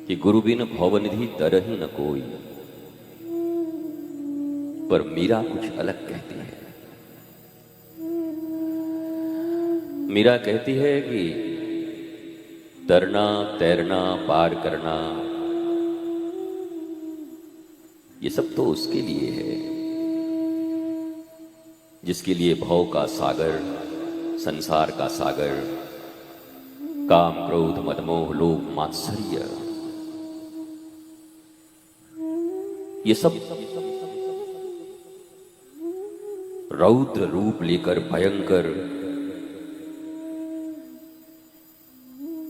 कि गुरु बिन भवनिधि तरहि न कोई। पर मीरा कुछ अलग कहती है। मीरा कहती है कि तरना तैरना पार करना ये सब तो उसके लिए है जिसके लिए भव का सागर, संसार का सागर, काम क्रोध मद मोह लोभ मात्सर्य, ये सब रौद्र रूप लेकर भयंकर,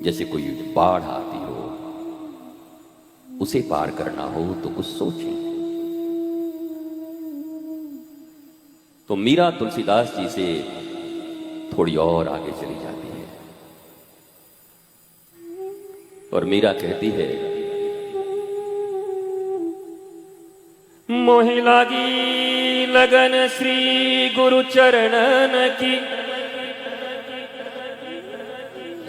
जैसे कोई बाढ़ आती हो, उसे पार करना हो तो कुछ सोचें। तो मीरा तुलसीदास जी से थोड़ी और आगे चली जाती है और मीरा कहती है, मोहि लागी लगन श्री गुरु चरणन की,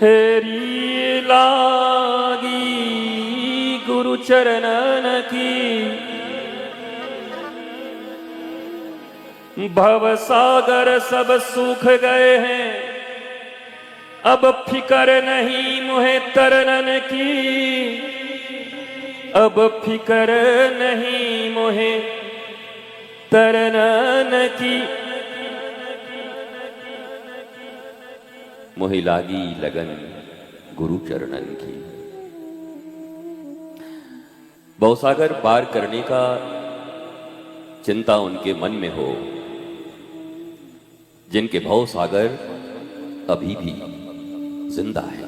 हेरी लागी गुरु चरणन की। भव सागर सब सूख गए हैं, अब फिकर नहीं मुहे तरनन की, अब फिकर नहीं मोहे तरनन की। मोहि लागी लगन गुरु चरणन की। भवसागर पार करने का चिंता उनके मन में हो जिनके भव सागर अभी भी जिंदा है,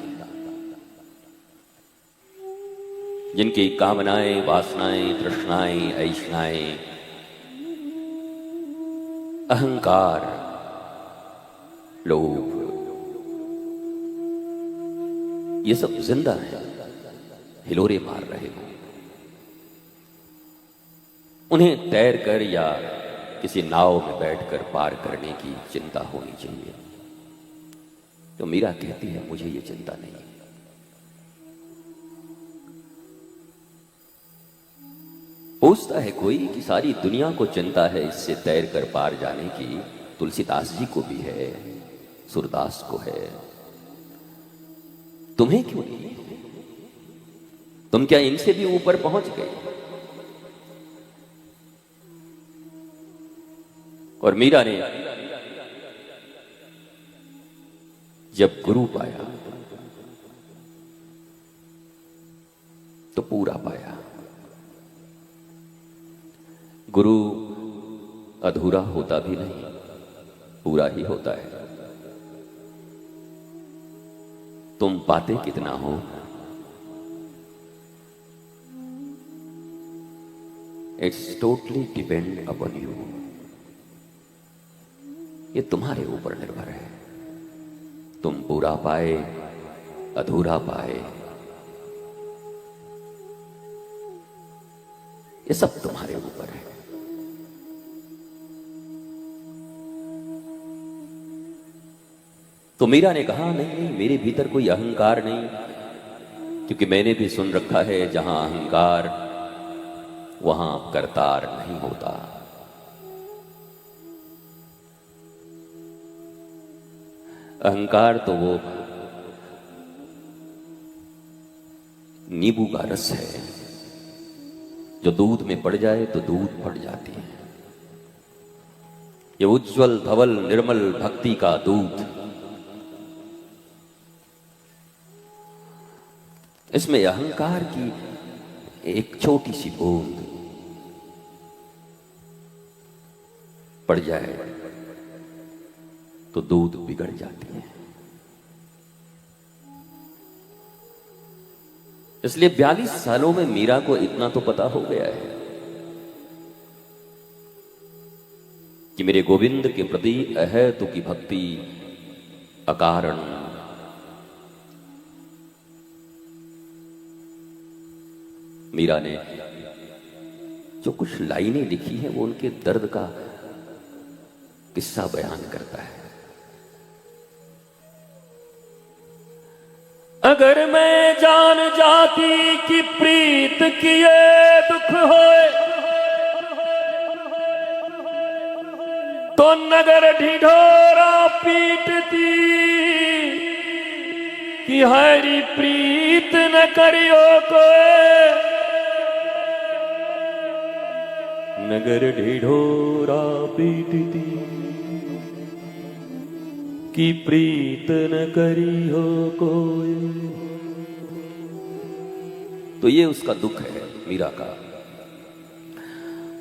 जिनकी कामनाएं, वासनाएं, तृष्णाएं, ऐष्णाएं, अहंकार, लोभ, ये सब जिंदा है, हिलोरे मार रहे हो। उन्हें तैर कर या किसी नाव में बैठकर पार करने की चिंता होनी चाहिए। तो मीरा कहती है, मुझे ये चिंता नहीं है। पूछता है कोई कि सारी दुनिया को चिंता है इससे तैर कर पार जाने की, तुलसीदास जी को भी है, सूरदास को है, तुम्हें क्यों नहीं? तुम क्या इनसे भी ऊपर पहुंच गए? और मीरा ने जब गुरु पाया तो पूरा पाया। गुरु अधूरा होता भी नहीं, पूरा ही होता है। तुम पाते कितना हो, it's totally depend upon you. ये तुम्हारे ऊपर निर्भर है। तुम पूरा पाए, अधूरा पाए, ये सब तुम्हारे ऊपर है। तो मीरा ने कहा, नहीं नहीं, मेरे भीतर कोई अहंकार नहीं, क्योंकि मैंने भी सुन रखा है जहां अहंकार वहां करतार नहीं होता। अहंकार तो वो नींबू का रस है जो दूध में पड़ जाए तो दूध फट जाती है। ये उज्जवल धवल निर्मल भक्ति का दूध, इसमें अहंकार की एक छोटी सी बूंद पड़ जाए तो दूध बिगड़ जाती है। इसलिए 42 सालों में मीरा को इतना तो पता हो गया है कि मेरे गोविंद के प्रति अहेतु की भक्ति अकारण मीरा ने जो कुछ लाइनें लिखी हैं वो उनके दर्द का किस्सा बयान करता है। अगर मैं जान जाती कि प्रीत किए दुख होए, तो नगर ढिढोरा पीटती कि हरी प्रीत न करियो कोई। नगर ढिढोरा पीटती कि प्रीत न करी हो कोई। तो ये उसका दुख है मीरा का।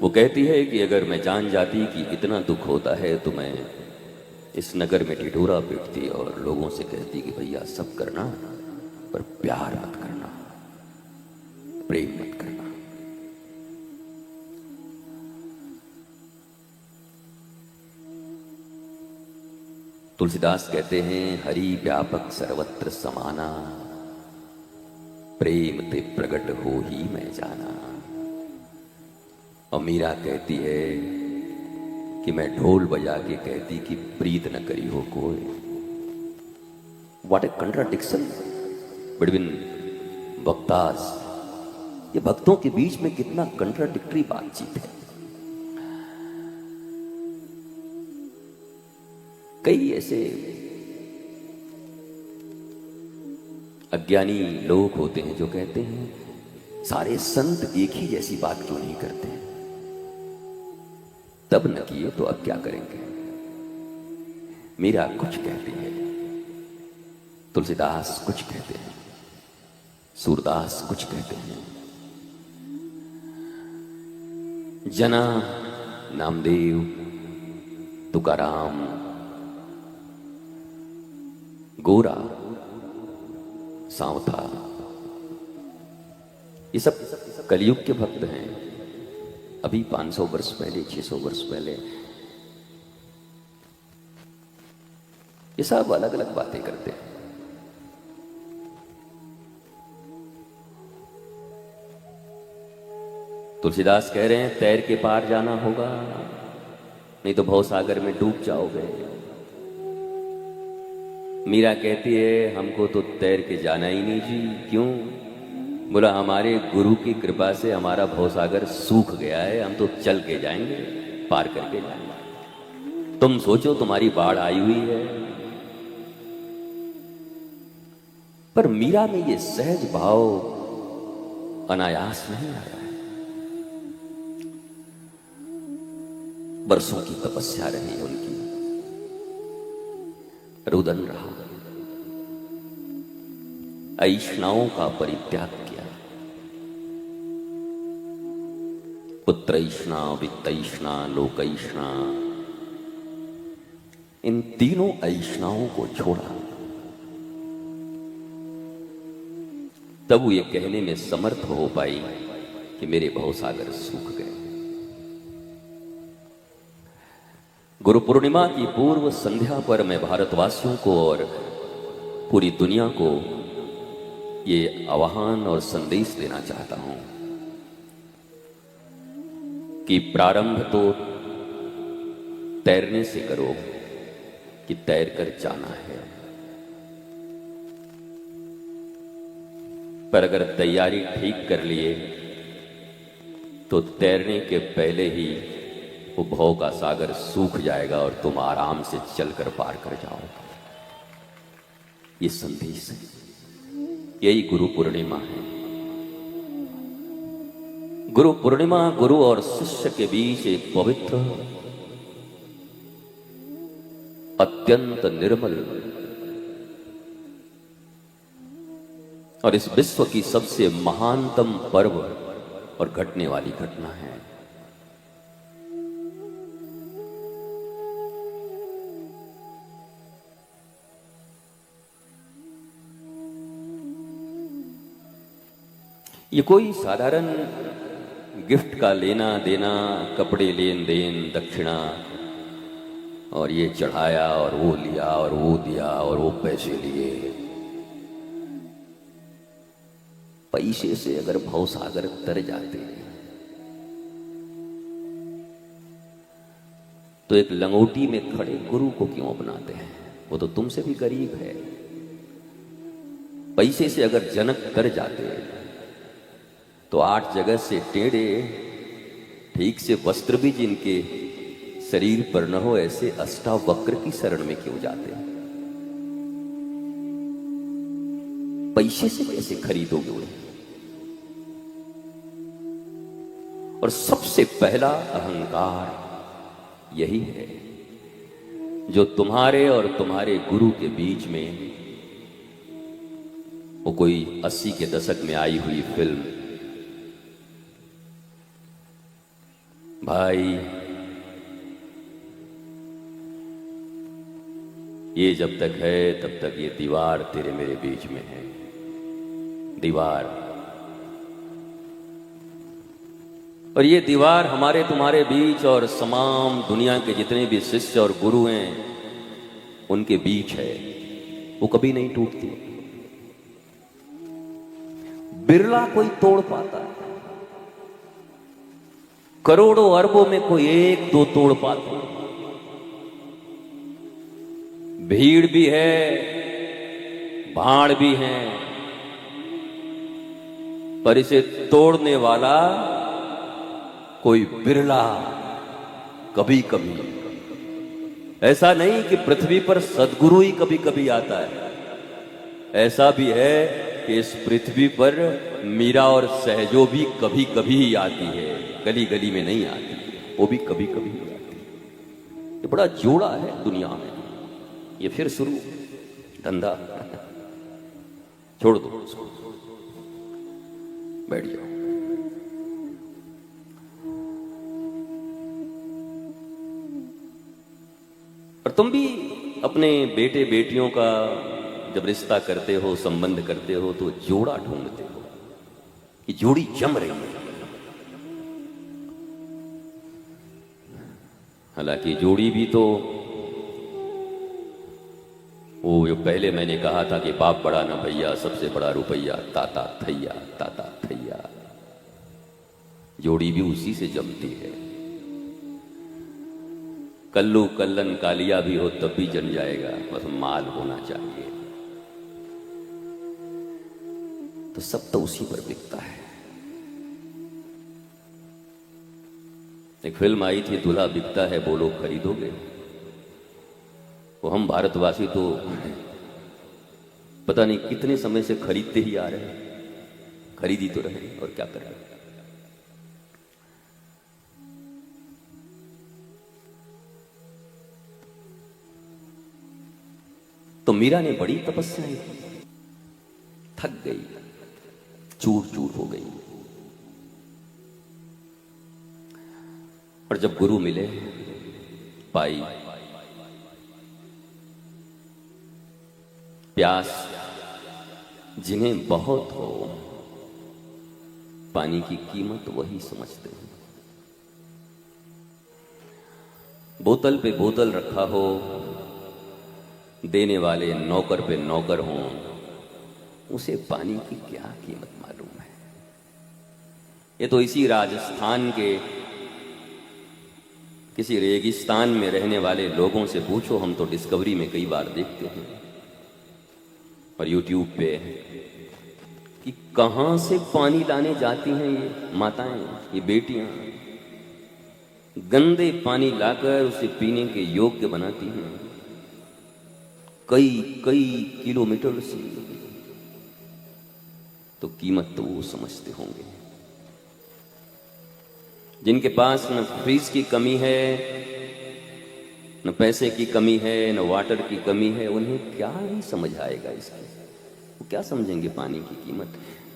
वो कहती है कि अगर मैं जान जाती कि इतना दुख होता है तो मैं इस नगर में ढिढोरा पीटती और लोगों से कहती कि भैया सब करना पर प्यार मत करना, प्रेम मत करना। तुलसीदास कहते हैं हरि व्यापक सर्वत्र समाना, प्रेम ते प्रगट हो ही मैं जाना। और मीरा कहती है कि मैं ढोल बजा के कहती कि प्रीत न करी हो कोई। व्हाट ए कंट्राडिक्शन बिटवीन वक्तास। ये भक्तों के बीच में कितना कंट्राडिक्टरी बातचीत है। कई ऐसे अज्ञानी लोग होते हैं जो कहते हैं सारे संत एक ही जैसी बात क्यों नहीं करते, तब न किए तो अब क्या करेंगे। मीरा कुछ कहती है, तुलसीदास कुछ कहते हैं, सूरदास कुछ कहते हैं, जना, नामदेव, तुकाराम, गोरा, सांवथा, ये सब कलयुग के भक्त हैं। अभी 500 वर्ष पहले, 600 वर्ष पहले ये सब अलग अलग बातें करते हैं। तुलसीदास कह रहे हैं तैर के पार जाना होगा, नहीं तो भवसागर में डूब जाओगे। मीरा कहती है हमको तो तैर के जाना ही नहीं जी। क्यों? बोला हमारे गुरु की कृपा से हमारा भवसागर सूख गया है, हम तो चल के जाएंगे, पार करके जाएंगे। तुम सोचो तुम्हारी बाढ़ आई हुई है। पर मीरा में ये सहज भाव अनायास नहीं आया है। बरसों की तपस्या रही उनकी, रुदन रहा, ऐष्णाओं का परित्याग किया। पुत्रैष्णा, वित्तैष्णा, लोकैष्णा, इन तीनों ऐष्णाओं को छोड़ा। तब वो ये कहने में समर्थ हो पाई कि मेरे भवसागर सूख गए। गुरु पूर्णिमा की पूर्व संध्या पर मैं भारतवासियों को और पूरी दुनिया को ये आह्वान और संदेश देना चाहता हूं कि प्रारंभ तो तैरने से करो कि तैर कर जाना है। पर अगर तैयारी ठीक कर लिए तो तैरने के पहले ही वो भव का सागर सूख जाएगा और तुम आराम से चलकर पार कर जाओगे। ये संदेश है, यही गुरु पूर्णिमा है। गुरु पूर्णिमा गुरु और शिष्य के बीच एक पवित्र, अत्यंत निर्मल और इस विश्व की सबसे महानतम पर्व और घटने वाली घटना है। ये कोई साधारण गिफ्ट का लेना देना, कपड़े लेन देन, दक्षिणा, और ये चढ़ाया और वो लिया और वो दिया और वो पैसे लिए। पैसे से अगर भवसागर तर जाते तो एक लंगोटी में खड़े गुरु को क्यों अपनाते हैं? वो तो तुमसे भी गरीब है। पैसे से अगर जनक कर जाते तो 8 जगह से टेढ़े, ठीक से वस्त्र भी जिनके शरीर पर न हो, ऐसे अष्टावक्र की शरण में क्यों जाते? पैसे से कैसे खरीदोगे उन्हें? और सबसे पहला अहंकार यही है जो तुम्हारे और तुम्हारे गुरु के बीच में, वो कोई 80 के दशक में आई हुई फिल्म, भाई ये जब तक है तब तक ये दीवार तेरे मेरे बीच में है, दीवार। और ये दीवार हमारे तुम्हारे बीच और तमाम दुनिया के जितने भी शिष्य और गुरु हैं उनके बीच है, वो कभी नहीं टूटती। बिरला कोई तोड़ पाता है, करोड़ों अरबों में कोई 1-2 तोड़ पाते हैं। भीड़ भी है, भाड़ भी है, पर इसे तोड़ने वाला कोई बिरला कभी कभी। ऐसा नहीं कि पृथ्वी पर सद्गुरु ही कभी कभी आता है, ऐसा भी है कि इस पृथ्वी पर मीरा और सहजो भी कभी कभी ही आती है, गली गली में नहीं आती, वो भी कभी कभी ही आती है। ये बड़ा जोड़ा है दुनिया में। ये फिर शुरू धंधा, छोड़ दो उसको, बैठ जाओ। और तुम भी अपने बेटे बेटियों का जब रिश्ता करते हो, संबंध करते हो, तो जोड़ा ढूंढते हो कि जोड़ी जम रही है। हालांकि जोड़ी भी तो वो जो पहले मैंने कहा था कि बाप बड़ा ना भैया, सबसे बड़ा रुपैया, ताता थैया, ताता थैया, जोड़ी भी उसी से जमती है। कल्लू कल्लन कालिया भी हो तब भी जम जाएगा, बस माल होना चाहिए। तो सब तो उसी पर बिकता है। एक फिल्म आई थी, दूल्हा बिकता है बोलो खरीदोगे। वो हम भारतवासी तो पता नहीं कितने समय से खरीदते ही आ रहे हैं, खरीद ही तो रहे, और क्या करें। तो मीरा ने बड़ी तपस्या की, थक गई, चूर चूर हो गई। और जब गुरु मिले, पाई, प्यास जिन्हें बहुत हो, पानी की कीमत वही समझते हैं। बोतल पे बोतल रखा हो, देने वाले नौकर पे नौकर हों, उसे पानी की क्या कीमत मालूम है। ये तो इसी राजस्थान के किसी रेगिस्तान में रहने वाले लोगों से पूछो, हम तो डिस्कवरी में कई बार देखते हैं और यूट्यूब पे कि कहां से पानी लाने जाती हैं ये माताएं, ये बेटियां, गंदे पानी लाकर उसे पीने के योग्य बनाती हैं, कई कई किलोमीटर से। तो कीमत तो वो समझते होंगे। जिनके पास न फ्रीज की कमी है, न पैसे की कमी है, न वाटर की कमी है, उन्हें क्या ही समझ आएगा इसकी। वो क्या समझेंगे पानी की कीमत।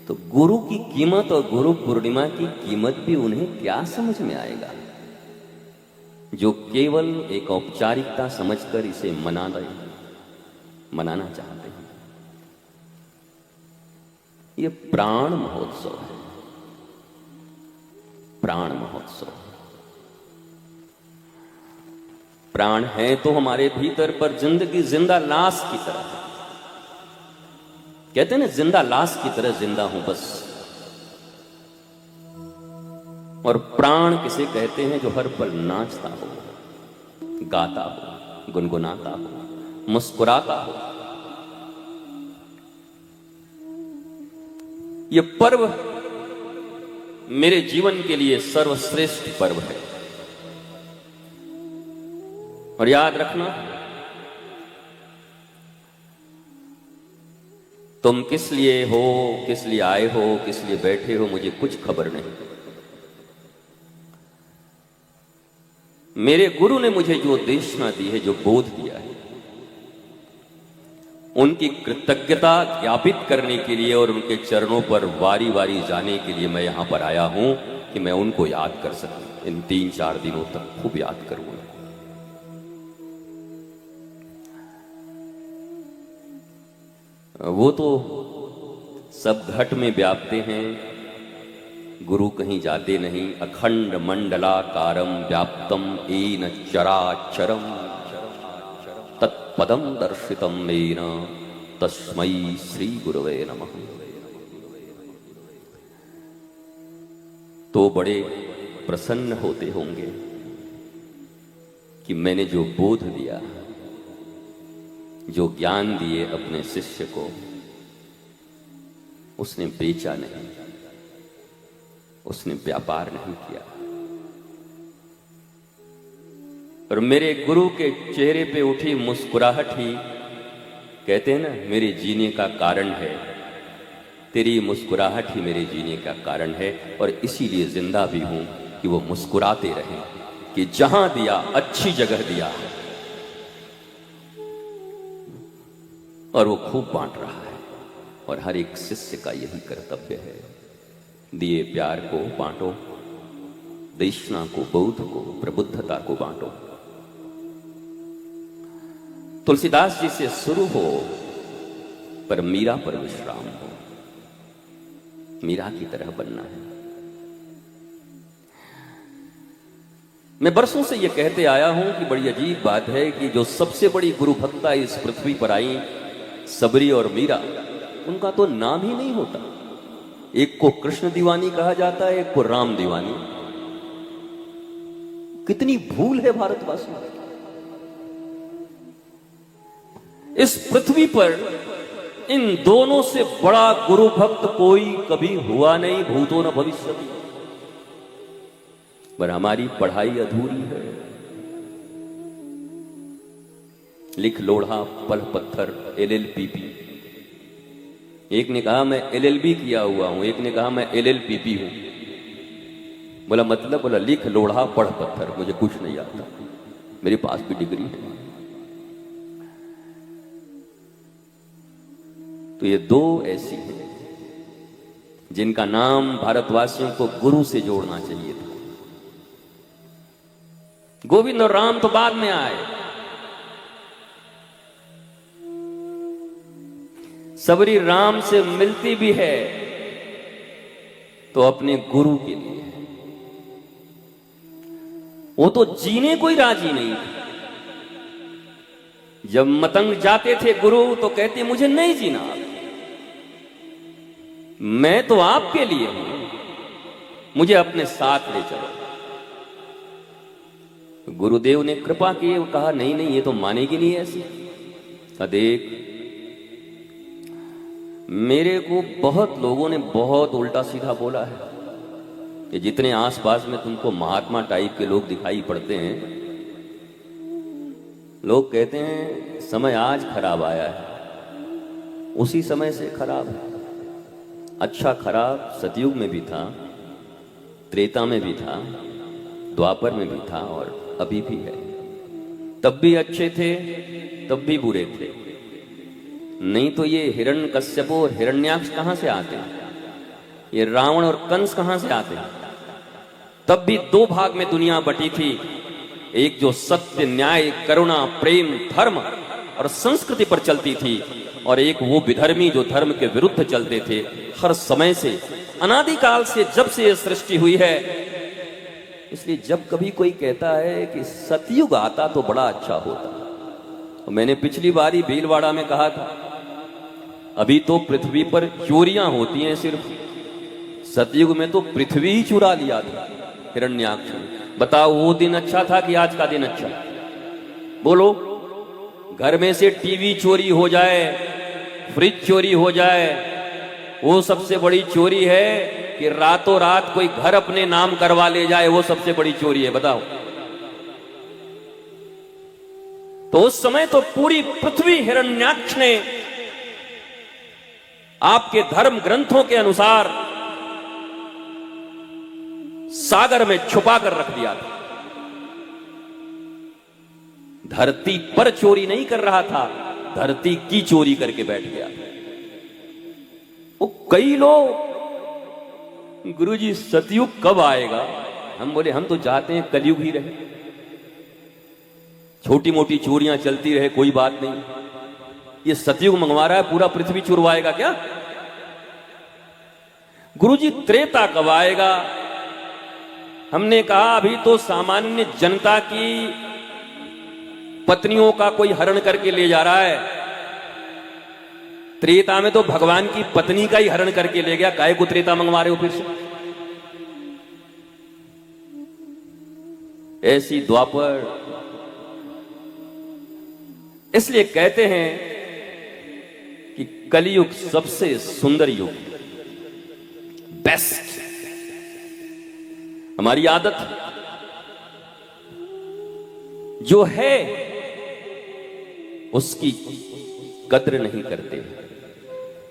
तो गुरु की कीमत और गुरु पूर्णिमा की कीमत भी उन्हें क्या समझ में आएगा, जो केवल एक औपचारिकता समझकर इसे मनाना चाहते हैं। ये प्राण महोत्सव है, प्राण महोत्सव। प्राण है तो हमारे भीतर, पर जिंदगी जिंदा लाश की तरह है। कहते हैं ना, जिंदा लाश की तरह जिंदा हूं बस। और प्राण किसे कहते हैं? जो हर पल नाचता हो, गाता हो, गुनगुनाता हो, मुस्कुराता हो। ये पर्व मेरे जीवन के लिए सर्वश्रेष्ठ पर्व है। और याद रखना, तुम किस लिए हो, किस लिए आए हो, किस लिए बैठे हो, मुझे कुछ खबर नहीं। मेरे गुरु ने मुझे जो देशना दी है, जो बोध दिया है, उनकी कृतज्ञता ज्ञापित करने के लिए और उनके चरणों पर वारी वारी जाने के लिए मैं यहां पर आया हूं कि मैं उनको याद कर सकूं। इन 3-4 दिनों तक खूब याद करूंगा। वो तो सब घट में व्याप्ते हैं, गुरु कहीं जाते नहीं। अखंड मंडलाकारम व्याप्तम येन चराचरम तत्पदम दर्शितम येन तस्मै श्री गुरवे नमः। तो बड़े प्रसन्न होते होंगे कि मैंने जो बोध दिया, जो ज्ञान दिए अपने शिष्य को, उसने बेचा नहीं, उसने व्यापार नहीं किया। और मेरे गुरु के चेहरे पे उठी मुस्कुराहट ही, कहते हैं ना, मेरे जीने का कारण है। तेरी मुस्कुराहट ही मेरे जीने का कारण है। और इसीलिए जिंदा भी हूं कि वो मुस्कुराते रहें, कि जहां दिया अच्छी जगह दिया है। और वो खूब बांट रहा है। और हर एक शिष्य का यही कर्तव्य है, दिए प्यार को बांटो, देशना को, बौद्ध को, प्रबुद्धता को बांटो। तुलसीदास जी से शुरू हो, पर मीरा पर विश्राम हो। मीरा की तरह बनना है। मैं बरसों से यह कहते आया हूं कि बड़ी अजीब बात है कि जो सबसे बड़ी गुरु भक्ता इस पृथ्वी पर आई, सबरी और मीरा, उनका तो नाम ही नहीं होता। एक को कृष्ण दीवानी कहा जाता है, एक को राम दीवानी। कितनी भूल है भारतवासियों की। इस पृथ्वी पर इन दोनों से बड़ा गुरु भक्त कोई कभी हुआ नहीं, भूतो न भविष्यति। पर हमारी पढ़ाई अधूरी है। लिख लोढ़ा पल पत्थर LLPP। एक ने कहा मैं LLB किया हुआ हूं, एक ने कहा मैं LLPP हूं। बोला मतलब? बोला लिख लोढ़ा पढ़ पत्थर, मुझे कुछ नहीं आता, मेरे पास भी डिग्री है। तो ये दो ऐसी हैं जिनका नाम भारतवासियों को गुरु से जोड़ना चाहिए था। गोविंद और राम तो बाद में आए। सबरी राम से मिलती भी है तो अपने गुरु के लिए है। वो तो जीने को ही राजी नहीं थे। जब मतंग जाते थे गुरु तो कहते मुझे नहीं जीना, मैं तो आपके लिए हूं, मुझे अपने साथ ले चलो। गुरुदेव ने कृपा की, वो कहा नहीं नहीं, ये तो मानेगी नहीं ऐसी। देख, मेरे को बहुत लोगों ने बहुत उल्टा सीधा बोला है कि जितने आसपास में तुमको महात्मा टाइप के लोग दिखाई पड़ते हैं, लोग कहते हैं समय आज खराब आया है, उसी समय से खराब है। अच्छा खराब सतयुग में भी था, त्रेता में भी था, द्वापर में भी था और अभी भी है। तब भी अच्छे थे, तब भी बुरे थे। नहीं तो ये हिरण्यकश्यप और हिरण्याक्ष कहां से आते हैं? ये रावण और कंस कहां से आते हैं? तब भी दो भाग में दुनिया बटी थी, एक जो सत्य, न्याय, करुणा, प्रेम, धर्म और संस्कृति पर चलती थी, और एक वो विधर्मी जो धर्म के विरुद्ध चलते थे। हर समय से, अनादिकाल से, जब से ये सृष्टि हुई है। इसलिए जब कभी कोई कहता है कि सतयुग आता तो बड़ा अच्छा होता, तो मैंने पिछली बार ही भीलवाड़ा में कहा था, अभी तो पृथ्वी पर चोरियां होती हैं सिर्फ, सतयुग में तो पृथ्वी ही चुरा लिया था हिरण्याक्ष ने। बताओ वो दिन अच्छा था कि आज का दिन अच्छा? बोलो। घर में से टीवी चोरी हो जाए, फ्रिज चोरी हो जाए, वो सबसे बड़ी चोरी है कि रातों रात कोई घर अपने नाम करवा ले जाए, वो सबसे बड़ी चोरी है। बताओ, तो उस समय तो पूरी पृथ्वी हिरण्याक्ष ने आपके धर्म ग्रंथों के अनुसार सागर में छुपा कर रख दिया था। धरती पर चोरी नहीं कर रहा था, धरती की चोरी करके बैठ गया। वो कई लोग, गुरुजी सतयुग कब आएगा? हम बोले हम तो चाहते हैं कलयुग ही रहे, छोटी मोटी चोरियां चलती रहे, कोई बात नहीं। ये सतयुग मंगवा रहा है, पूरा पृथ्वी चुरवाएगा क्या? गुरुजी त्रेता कब आएगा? हमने कहा अभी तो सामान्य जनता की पत्नियों का कोई हरण करके ले जा रहा है। त्रेता में तो भगवान की पत्नी का ही हरण करके ले गया, काहे को त्रेता मंगवा रहे हो फिर से? ऐसी द्वापर। इसलिए कहते हैं कि कलयुग सबसे सुंदर युग, बेस्ट। हमारी आदत जो है उसकी कद्र नहीं करते,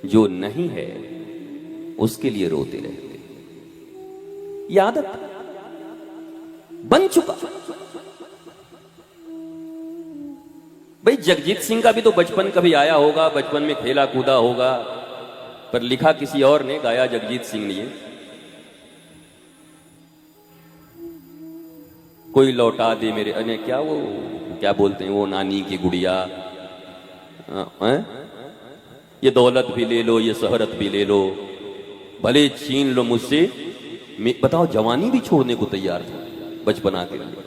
जो नहीं है उसके लिए रोते रहते। यह आदत बन चुका। भाई जगजीत सिंह का भी तो बचपन कभी आया होगा, बचपन में खेला कूदा होगा, पर लिखा किसी और ने, गाया जगजीत सिंह ने। कोई लौटा दे मेरे, अने क्या वो क्या बोलते हैं वो, नानी की गुड़िया, ये दौलत भी ले लो, ये शोहरत भी ले लो, भले छीन लो मुझसे। बताओ, जवानी भी छोड़ने को तैयार था बचपना के लिए।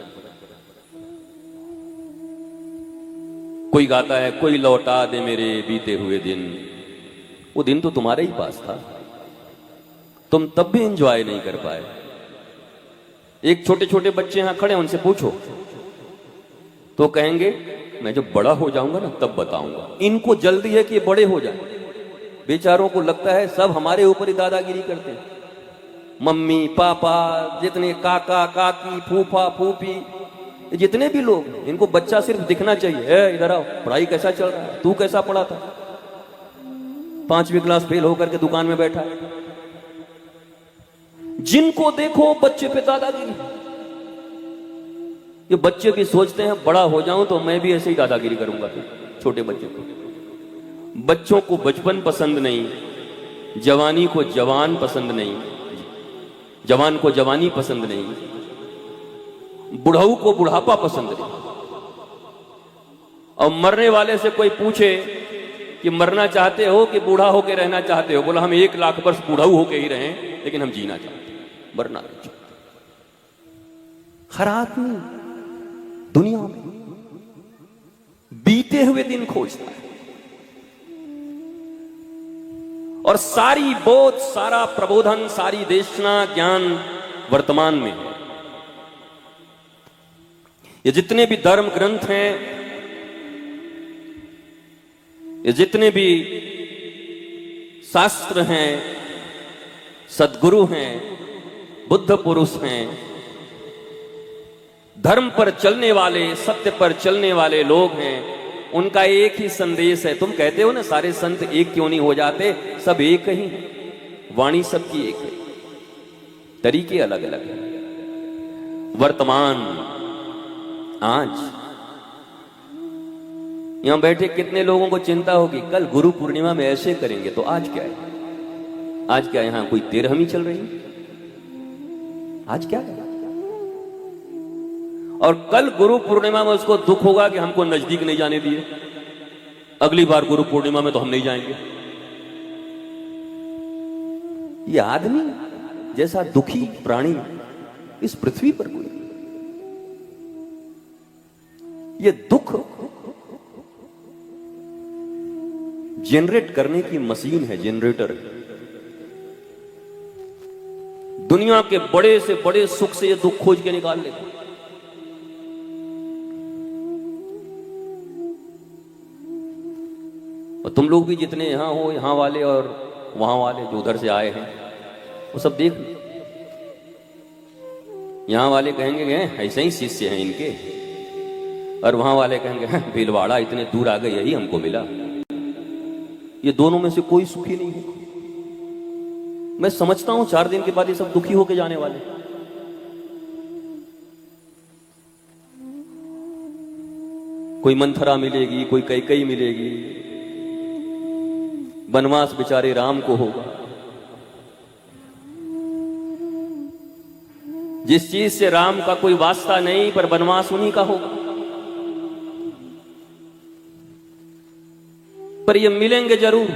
कोई गाता है कोई लौटा दे मेरे बीते हुए दिन। वो दिन तो तुम्हारे ही पास था, तुम तब भी एंजॉय नहीं कर पाए। एक छोटे छोटे बच्चे यहां खड़े, उनसे पूछो तो कहेंगे मैं जब बड़ा हो जाऊंगा ना तब बताऊंगा। इनको जल्दी है कि बड़े हो जाए। बेचारों को लगता है सब हमारे ऊपर ही दादागिरी करते हैं। मम्मी पापा, जितने काका काकी, फूफा फूफी, जितने भी लोग, इनको बच्चा सिर्फ दिखना चाहिए। इधर आओ, पढ़ाई कैसा चल रहा है, तू कैसा पढ़ा था? 5वीं क्लास फेल होकर के दुकान में बैठा है। जिनको देखो बच्चे पे दादागिरी। ये बच्चे भी सोचते हैं बड़ा हो जाऊं तो मैं भी ऐसे ही दादागिरी करूंगा। छोटे बच्चे को, बच्चों को बचपन पसंद नहीं, जवानी को जवान पसंद नहीं, जवान को जवानी पसंद नहीं, बुढ़ाऊ को बुढ़ापा पसंद नहीं। और मरने वाले से कोई पूछे कि मरना चाहते हो कि बूढ़ा होके रहना चाहते हो? बोला हम 1 लाख वर्ष बुढ़ाऊ होके ही रहें, लेकिन हम जीना चाहते हैं, मरना नहीं चाहते। हर आदमी दुनिया में बीते हुए दिन खोजता है, और सारी बोध, सारा प्रबोधन, सारी देशना, ज्ञान वर्तमान में है। ये जितने भी धर्म ग्रंथ हैं, ये जितने भी शास्त्र हैं, सद्गुरु हैं, बुद्ध पुरुष हैं, धर्म पर चलने वाले, सत्य पर चलने वाले लोग हैं, उनका एक ही संदेश है। तुम कहते हो ना सारे संत एक क्यों नहीं हो जाते? सब एक ही हैं, वाणी सबकी एक है, तरीके अलग अलग हैं। वर्तमान, आज यहां बैठे कितने लोगों को चिंता होगी कल गुरु पूर्णिमा में ऐसे करेंगे, तो आज क्या है? आज क्या यहां कोई तेरहवीं चल रही है? आज क्या है? और कल गुरु पूर्णिमा में उसको दुख होगा कि हमको नजदीक नहीं जाने दिए, अगली बार गुरु पूर्णिमा में तो हम नहीं जाएंगे। ये आदमी जैसा दुखी प्राणी इस पृथ्वी पर कोई। ये दुख जनरेट करने की मशीन है, जनरेटर। दुनिया के बड़े से बड़े सुख से ये दुख खोज के निकाल लेते। और तुम लोग भी जितने यहां हो, यहां वाले और वहां वाले जो उधर से आए हैं वो सब देख लो। यहां वाले कहेंगे ऐसे ही शिष्य हैं इनके, और वहां वाले कहेंगे भीलवाड़ा इतने दूर आ गए यही हमको मिला। ये दोनों में से कोई सुखी नहीं है। मैं समझता हूं 4 दिन के बाद ये सब दुखी होके जाने वाले। कोई मंथरा मिलेगी, कोई कैकई मिलेगी, वनवास बेचारे राम को होगा। जिस चीज से राम का कोई वास्ता नहीं, पर वनवास उन्हीं का होगा। पर ये मिलेंगे जरूर।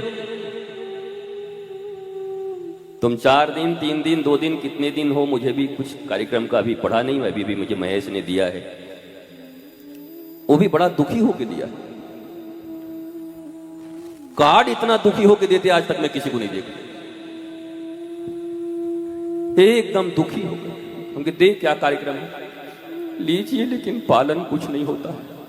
तुम 4 दिन, 3 दिन, 2 दिन, कितने दिन हो, मुझे भी कुछ कार्यक्रम का अभी पढ़ा नहीं। अभी भी मुझे महेश ने दिया है, वो भी बड़ा दुखी होके दिया। कार्ड इतना दुखी होके देते आज तक मैं किसी को नहीं देखा। एकदम दुखी हो गए। उनके देख क्या कार्यक्रम है, लीजिए लेकिन पालन कुछ नहीं होता है।